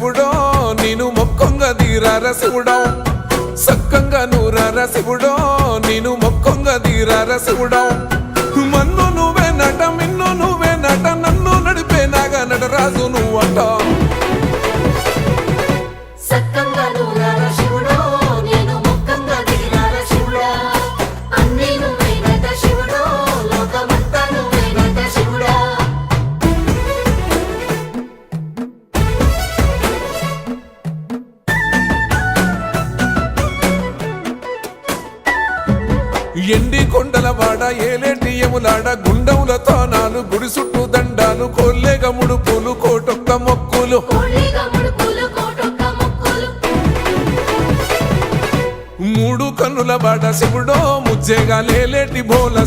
శివుడో నేను మొక్కొంగ దీరార శివుడో సక్కంగా నూరార శివుడో నేను మొక్కొంగ దీరార శివుడో మన్ను నువ్వే నట మిన్ను నువ్వే నట నన్ను నడిపే నాగా నటరాజు నువ్వంట ఎండి కొండల వాడ ఏలేటి యములాడ గుండములతో నాలు గుడి చుట్టూ దండాలు కోల్లేగ ముడుపులు కోటొక్క మొక్కులు మూడు కన్నుల వాడ శివుడో ముజ్జేగా లేలేటి బోల